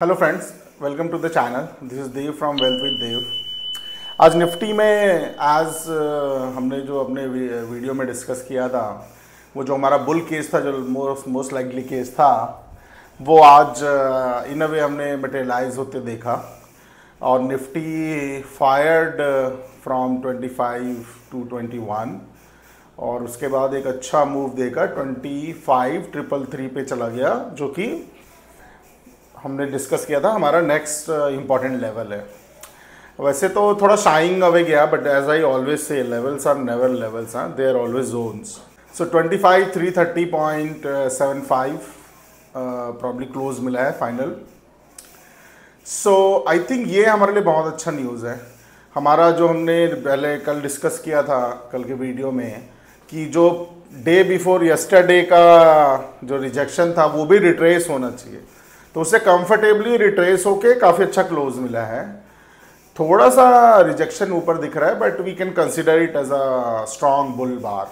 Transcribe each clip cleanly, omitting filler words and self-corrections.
Hello friends, welcome to the channel. This is Dev from wealth with Dev. आज निफ्टी में हमने जो अपने वीडियो में डिस्कस किया था, वो जो हमारा बुल केस था, जो मोस्ट लाइकली केस था, वो आज इन अ वे हमने मटेरियलाइज होते देखा। और निफ्टी फायर्ड फ्रॉम 25 टू 21 और उसके बाद एक अच्छा मूव देकर 25,333 पे चला गया, जो कि हमने डिस्कस किया था हमारा नेक्स्ट इंपॉर्टेंट लेवल है। वैसे तो थोड़ा शाइंग अवे गया, but as I always say levels are never levels, हैं they are always zones. So 25,330.75 probably close मिला है फाइनल। सो आई थिंक ये हमारे लिए बहुत अच्छा न्यूज़ है। हमारा जो हमने पहले कल डिस्कस किया था कल के वीडियो में, कि जो डे बिफोर यस्टरडे का जो रिजेक्शन था वो भी रिट्रेस होना चाहिए, तो उससे कंफर्टेबली रिट्रेस होके काफ़ी अच्छा क्लोज मिला है। थोड़ा सा रिजेक्शन ऊपर दिख रहा है, but we can consider it as a strong bull bar.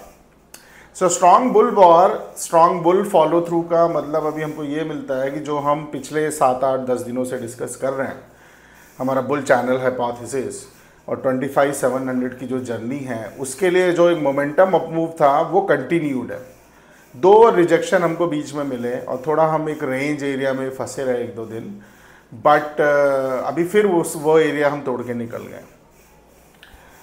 So strong bull bar, strong bull follow through का मतलब अभी हमको ये मिलता है कि जो हम पिछले 7-8-10 दिनों से डिस्कस कर रहे हैं, हमारा बुल चैनल हाइपोथेसिस और 25,700 की जो जर्नी है, उसके लिए जो एक मोमेंटम अप मूव था वो कंटिन्यूड है। दो रिजेक्शन हमको बीच में मिले और थोड़ा हम एक रेंज एरिया में फंसे रहे 1-2 दिन, बट अभी फिर वो एरिया हम तोड़ के निकल गए।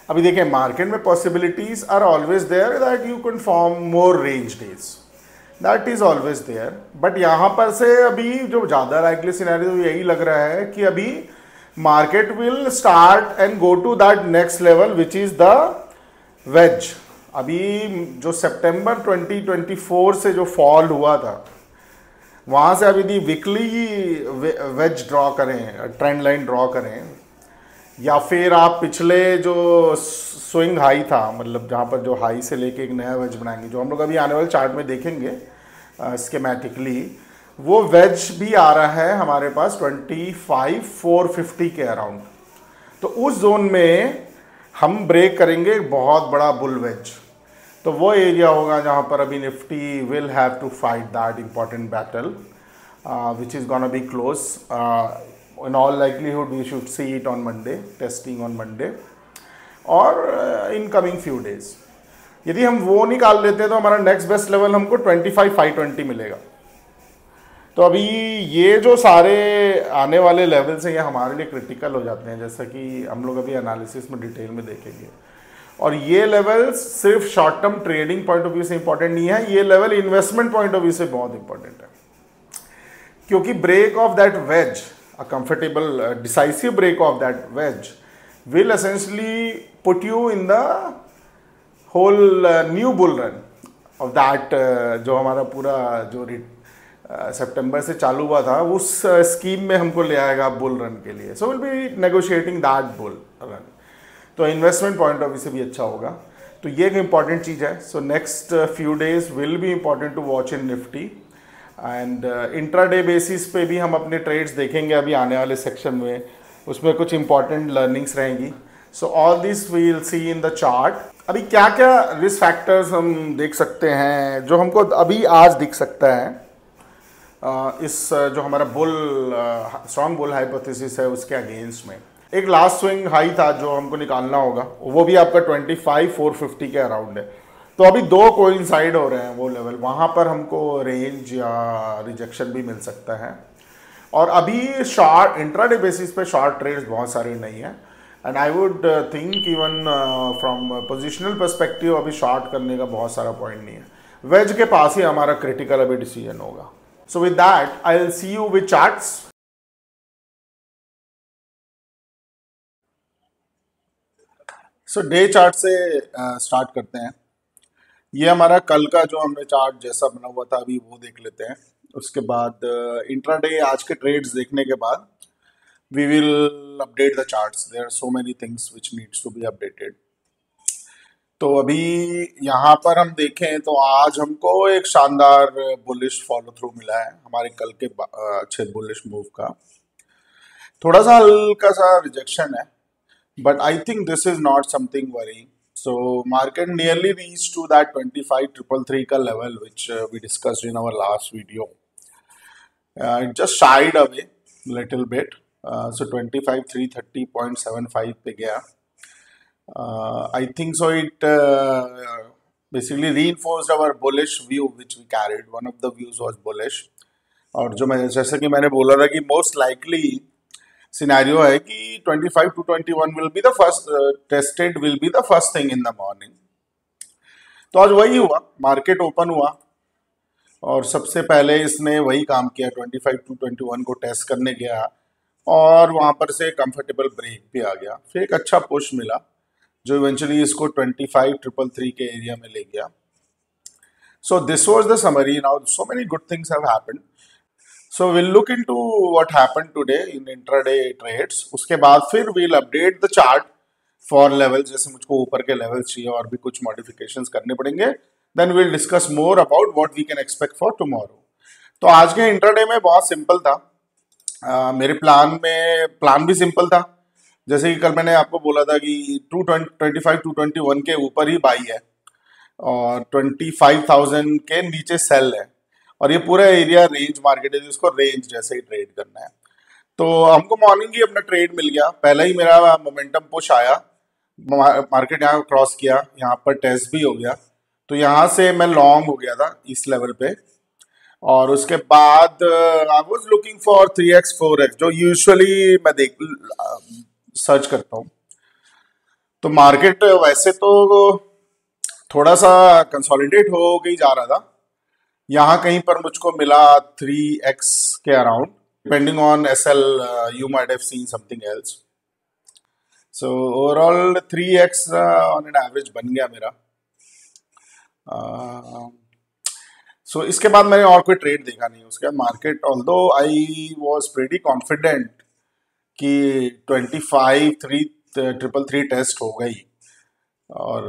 अभी देखिए, मार्केट में possibilities are always there that you can form more range days, that is always there. But यहाँ पर से अभी जो ज़्यादा लाइकली सिनेरियो यही लग रहा है कि अभी market will start and go to that next level which is the wedge. अभी जो सितंबर 2024 से जो फॉल हुआ था, वहाँ से अभी दी वीकली वेज ड्रॉ करें, ट्रेंड लाइन ड्रॉ करें, या फिर आप पिछले जो स्विंग हाई था, मतलब जहाँ पर जो हाई से लेके एक नया वेज बनाएंगे, जो हम लोग अभी आने वाले चार्ट में देखेंगे स्कीमेटिकली, वो वेज भी आ रहा है हमारे पास 25,450 के अराउंड। तो उस जोन में हम ब्रेक करेंगे एक बहुत बड़ा बुल वेज। तो वो एरिया होगा जहाँ पर अभी Nifty will have to fight that important battle which is gonna be close. In all likelihood we should see it on Monday, testing on Monday और इन कमिंग फ्यू डेज। यदि हम वो निकाल लेते हैं तो हमारा नेक्स्ट बेस्ट लेवल हमको 25,520 मिलेगा। तो अभी ये जो सारे आने वाले लेवल्स हैं, ये हमारे लिए क्रिटिकल हो जाते हैं, जैसा कि हम लोग अभी एनालिसिस में डिटेल में देखेंगे। और ये लेवल्स सिर्फ short term trading point of view से इंपॉर्टेंट नहीं है, ये level investment point of view से बहुत इंपॉर्टेंट है, क्योंकि break of that wedge, a comfortable decisive break of that wedge will essentially put you in the whole new bull run of that, जो हमारा पूरा जो सितंबर से चालू हुआ था, उस स्कीम में हमको ले आएगा बुल रन के लिए। So will be negotiating that bull run, तो इन्वेस्टमेंट पॉइंट ऑफ व्यू से भी अच्छा होगा। तो ये एक इंपॉर्टेंट चीज़ है। So next few days will be important to watch in Nifty and intraday basis पे भी हम अपने ट्रेड्स देखेंगे अभी आने वाले सेक्शन में, उसमें कुछ इंपॉर्टेंट लर्निंग्स रहेंगी। So all this we will see in the chart. अभी क्या क्या रिस्क फैक्टर्स हम देख सकते हैं जो हमको अभी आज दिख सकता है इस जो हमारा बुल स्ट्रॉन्ग बुल हाइपोथेसिस है उसके अगेंस्ट में। एक लास्ट स्विंग हाई था जो हमको निकालना होगा, वो भी आपका 25,450 के अराउंड है। तो अभी दो कोइंसाइड हो रहे हैं वो लेवल, वहाँ पर हमको रेंज या रिजेक्शन भी मिल सकता है। और अभी शॉर्ट इंट्राडे बेसिस पे शॉर्ट ट्रेड्स बहुत सारे नहीं है, and I would think even from positional perspective अभी शॉर्ट करने का बहुत सारा पॉइंट नहीं है। वेज के पास ही हमारा क्रिटिकल अभी डिसीजन होगा। So with that I will see you with charts. So day chart से स्टार्ट करते हैं। ये हमारा कल का जो हमने चार्ट जैसा बना हुआ था अभी वो देख लेते हैं। उसके बाद इंट्राडे आज के ट्रेड्स देखने के बाद we will update the charts. There are so many things which needs to be updated. तो अभी यहाँ पर हम देखें तो आज हमको एक शानदार बुलिश फॉलो थ्रू मिला है हमारे कल के अच्छे बुलिश मूव का। थोड़ा सा हल्का सा रिजेक्शन है, but I think this is not something worrying. So market nearly reached to that 25,333 ka level which we discussed in our last video. It just shied away little bit. So 25,330.75 पे गया। I think so it basically reinforced our bullish view which we carried. One of the views was bullish. और जो मैं जैसा कि मैंने बोला था कि मोस्ट लाइकली सिनेरियो है कि 25 to 21 will be the first tested, will be the first thing in the morning. तो आज वही हुआ, मार्केट ओपन हुआ और सबसे पहले इसने वही काम किया, 25 to 21 को टेस्ट करने गया और वहां पर से कंफर्टेबल ब्रेक भी आ गया। फिर एक अच्छा पुश मिला जो इवेंचुअली इसको 25,333 के एरिया में ले गया। So this was the summary. Now so many good things have happened. So will look into what happened today in intraday trades. उसके बाद फिर will update the chart for level, जैसे मुझको ऊपर के लेवल्स चाहिए और भी कुछ मॉडिफिकेशंस करने पड़ेंगे। Then will discuss more about what we can expect for tomorrow. तो आज के इंट्राडे में बहुत सिंपल था। मेरे प्लान भी सिंपल था। जैसे कि कल मैंने आपको बोला था कि 25 to 21 के ऊपर ही बाई है और 25,000 के नीचे सेल है और ये पूरा एरिया रेंज मार्केट है जिसको रेंज जैसे ही ट्रेड करना है। तो हमको मॉर्निंग ही अपना ट्रेड मिल गया। पहला ही मेरा मोमेंटम पुश आया, मार्केट यहाँ क्रॉस किया, यहाँ पर टेस्ट भी हो गया, तो यहाँ से मैं लॉन्ग हो गया था इस लेवल पे। और उसके बाद I was looking for 3x 4x जो यूजुअली मैं सर्च करता हूँ। तो मार्केट वैसे तो थोड़ा सा कंसोलिडेट हो गई जा रहा था, यहाँ कहीं पर मुझको मिला 3x के around. Depending on SL you might have seen something else. So overall 3x on an average बन गया मेरा। सो इसके बाद मैंने और कोई ट्रेड देखा नहीं। उसके बाद market, although I was pretty confident कि 25,333 टेस्ट हो गई, और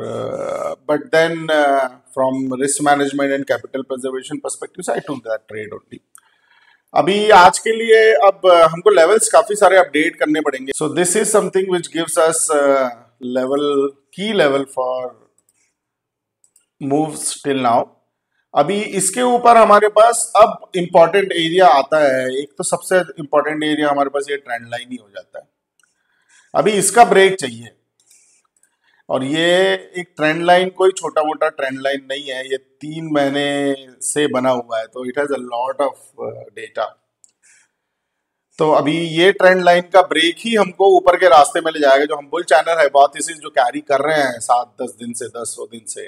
but then from risk management and capital preservation perspective I took that trade only. अभी आज के लिए अब हमको लेवल्स काफी सारे अपडेट करने पड़ेंगे। So this is something which gives us key level for moves till now. अभी इसके ऊपर हमारे पास अब इंपॉर्टेंट एरिया आता है। एक तो सबसे इंपॉर्टेंट एरिया हमारे पास ये ट्रेंड लाइन ही हो जाता है। अभी इसका ब्रेक चाहिए, और ये एक ट्रेंड लाइन कोई छोटा मोटा ट्रेंड लाइन नहीं है, ये 3 महीने से बना हुआ है, तो it has a lot of data. तो अभी ये ट्रेंड लाइन का ब्रेक ही हमको ऊपर के रास्ते में ले जाएगा। जो हम बुल चैनल है बहुत इसी जो कैरी कर रहे हैं 7-10 दिन से, 10 दिन से,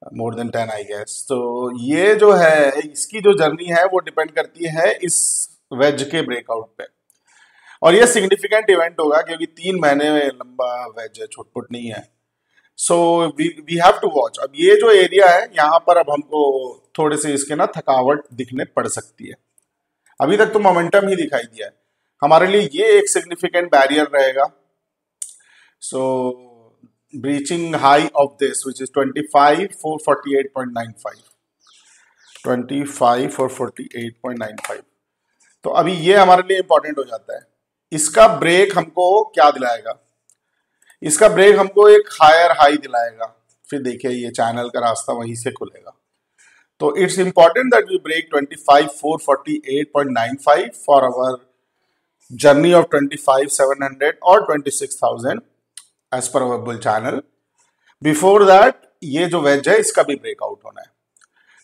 मोर देन 10 आई गेस। तो ये जो है इसकी जो जर्नी है वो डिपेंड करती है इस वेज के ब्रेकआउट पे, और ये सिग्निफिकेंट इवेंट होगा क्योंकि 3 महीने लंबा वेज है, छुटपुट नहीं है। So we have to watch. अब ये जो एरिया है यहाँ पर अब हमको थोड़े से इसके ना थकावट दिखने पड़ सकती है। अभी तक तो मोमेंटम ही दिखाई दिया है हमारे लिए, ये एक सिग्निफिकेंट बैरियर रहेगा। So breaching high of this which is 25,448.95, 25,448.95। तो अभी ये हमारे लिए इंपॉर्टेंट हो जाता है। इसका ब्रेक हमको क्या दिलाएगा? इसका ब्रेक हमको एक हायर हाई दिलाएगा। फिर देखिए ये चैनल का रास्ता वहीं से खुलेगा। तो it's important that we break 25,448.95 for our journey of 25,700 और 26,000 as per our bull channel. Before that ये जो वेज है इसका भी ब्रेकआउट होना है।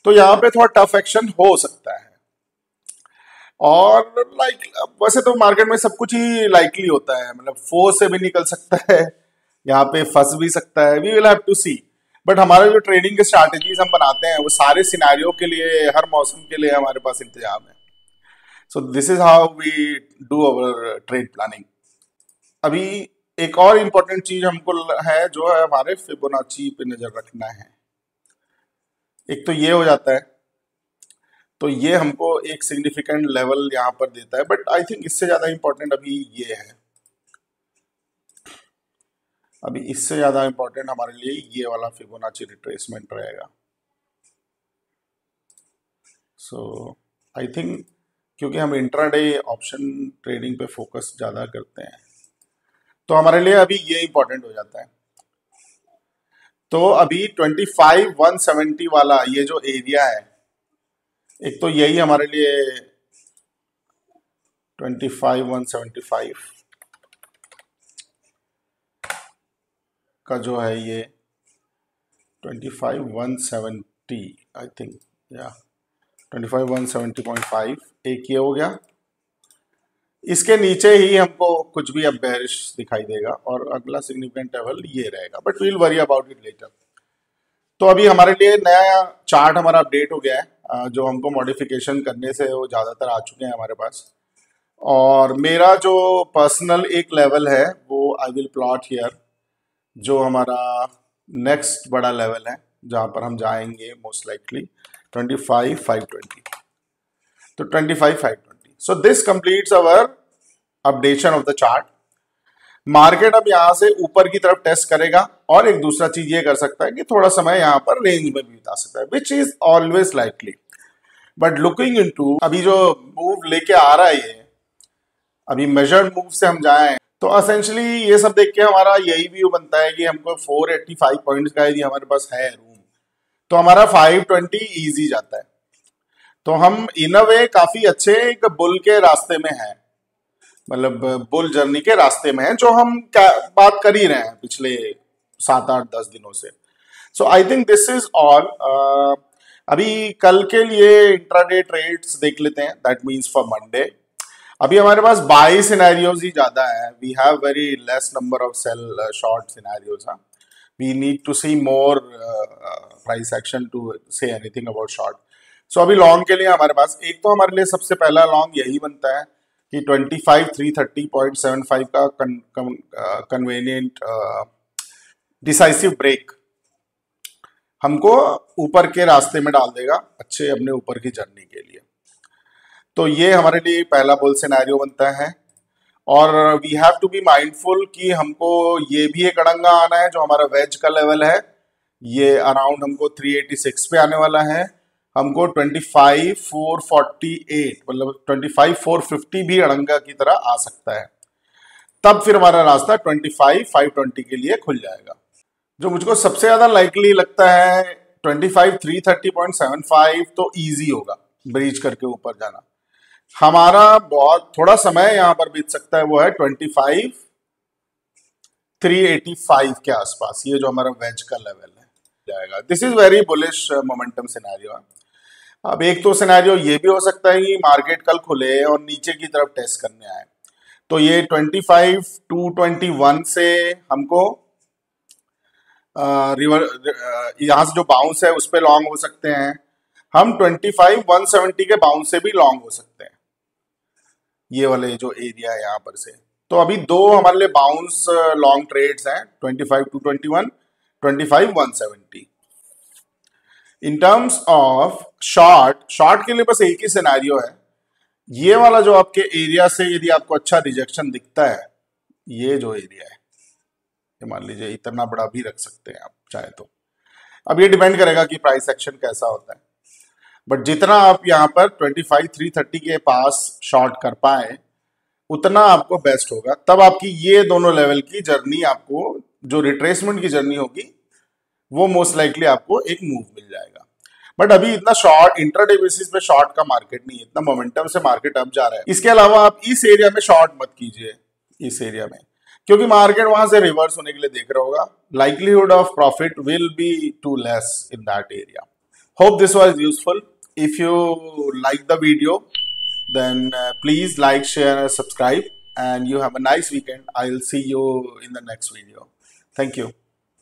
तो यहाँ पे थोड़ा टफ एक्शन हो सकता है, और वैसे तो मार्केट में सब कुछ ही लाइकली होता है, मतलब 4 से भी निकल सकता है, यहाँ पे फंस भी सकता है। We will have to see. But हमारे जो ट्रेडिंग के स्ट्रैटेजीज हम बनाते हैं वो सारे सिनेरियो के लिए, हर मौसम के लिए हमारे पास इंतजाम है। So this is how we do our trade planning. अभी एक और इम्पोर्टेंट चीज हमको है जो है हमारे फिबोनाची पे नजर रखना है। एक तो ये हो जाता है, तो ये हमको एक सिग्निफिकेंट लेवल यहाँ पर देता है, बट आई थिंक इससे ज्यादा इंपॉर्टेंट अभी ये है। अभी इससे ज्यादा इंपॉर्टेंट हमारे लिए ये वाला फिबोनाची रिट्रेसमेंट रहेगा। सो आई थिंक क्योंकि हम इंट्राडे ऑप्शन ट्रेडिंग पे फोकस ज्यादा करते हैं, तो हमारे लिए अभी ये इंपॉर्टेंट हो जाता है। तो अभी 25,170 वाला ये जो एरिया है, एक तो यही हमारे लिए 25,175 का जो है ये 25,170 आई थिंक, या 25,170.5 एक ये हो गया। इसके नीचे ही हमको कुछ भी अब बेरिश दिखाई देगा और अगला सिग्निफिकेंट लेवल ये रहेगा, but we'll worry about it later. तो अभी हमारे लिए नया चार्ट हमारा अपडेट हो गया है, जो हमको मॉडिफिकेशन करने से वो ज़्यादातर आ चुके हैं हमारे पास। और मेरा जो पर्सनल एक लेवल है वो आई विल प्लॉट हियर, जो हमारा नेक्स्ट बड़ा लेवल है जहाँ पर हम जाएंगे मोस्ट लाइकली 25,520। तो 25,520। So this completes our updation of the chart. Market अब यहाँ से ऊपर की तरफ टेस्ट करेगा और एक दूसरा चीज ये कर सकता है कि थोड़ा समय यहाँ पर रेंज में भी बिता सकता है, which is always likely. But looking into अभी जो मूव लेके आ रहा है ये, अभी मेजर्ड मूव से हम जाएं तो असेंशली ये सब देख के हमारा यही व्यू बनता है कि हमको 485 पॉइंट्स का यदि हमारे पास है रूम, तो हमारा 520 इजी जाता है। तो हम इन अ वे काफी अच्छे एक बुल के रास्ते में हैं, मतलब बुल जर्नी के रास्ते में है, जो हम बात कर ही रहे हैं पिछले 7-8-10 दिनों से। So I think this is all. अभी कल के लिए इंट्राडे ट्रेड्स देख लेते हैं, दैट मीन्स फॉर मंडे। अभी हमारे पास बाई सिनेरियोज ही ज्यादा है, we have very less number of sell short scenarios. We need to see more price action to say anything about short. So अभी लॉन्ग के लिए हमारे पास एक तो हमारे लिए सबसे पहला लॉन्ग यही बनता है कि 25,330.75 का कन्वेनियंट डिसाइसिव ब्रेक हमको ऊपर के रास्ते में डाल देगा अच्छे अपने ऊपर की जर्नी के लिए। तो ये हमारे लिए पहला बुल सिनेरियो बनता है। और we have to be mindful कि हमको ये भी एक अड़ंगा आना है, जो हमारा वेज का लेवल है ये अराउंड हमको 386 पे आने वाला है। हमको 25,448 मतलब 25,450 भी अड़ंगा की तरह आ सकता है, तब फिर हमारा रास्ता 25,520 के लिए खुल जाएगा। जो मुझको सबसे ज्यादा लाइकली लगता है 25,330.75 तो इजी होगा ब्रीच करके ऊपर जाना। हमारा बहुत थोड़ा समय यहाँ पर बीत सकता है, वो है 25,385 के आसपास, ये जो हमारा वेज का लेवल है जाएगा। This is very bullish momentum scenario. अब एक तो सिनेरियो ये भी हो सकता है कि मार्केट कल खुले और नीचे की तरफ टेस्ट करने आए, तो ये 25,221 से हमको यहाँ से जो बाउंस है उस पर लॉन्ग हो सकते हैं। हम 25,170 के बाउंस से भी लॉन्ग हो सकते हैं, ये वाले जो एरिया है यहाँ पर से। तो अभी दो हमारे लिए बाउंस लॉन्ग ट्रेड्स हैं, 25,221, 25,170। इन टर्म्स ऑफ शॉर्ट के लिए बस एक ही सिनेरियो है, ये वाला जो आपके एरिया से यदि आपको अच्छा रिजेक्शन दिखता है, ये जो एरिया है मान लीजिए इतना बड़ा भी रख सकते हैं आप चाहे तो। अब ये डिपेंड करेगा कि प्राइस एक्शन कैसा होता है, बट जितना आप यहाँ पर 25,330 के पास शॉर्ट कर पाए उतना आपको बेस्ट होगा। तब आपकी ये दोनों लेवल की जर्नी, आपको जो रिट्रेसमेंट की जर्नी होगी वो मोस्ट लाइकली आपको एक मूव मिल जाएगा। बट अभी इतना शॉर्ट इंट्राडे बेसिस पे शॉर्ट का मार्केट नहीं है, इतना मोमेंटम से मार्केट अप जा रहा है। इसके अलावा आप इस एरिया में शॉर्ट मत कीजिए, इस एरिया में, क्योंकि मार्केट वहां से रिवर्स होने के लिए देख रहा होगा। Likelihood of profit will be too less in that area. Hope this was useful. If you like the video then please like, share and subscribe, and you have a nice weekend. I'll see you in the next video. Thank you.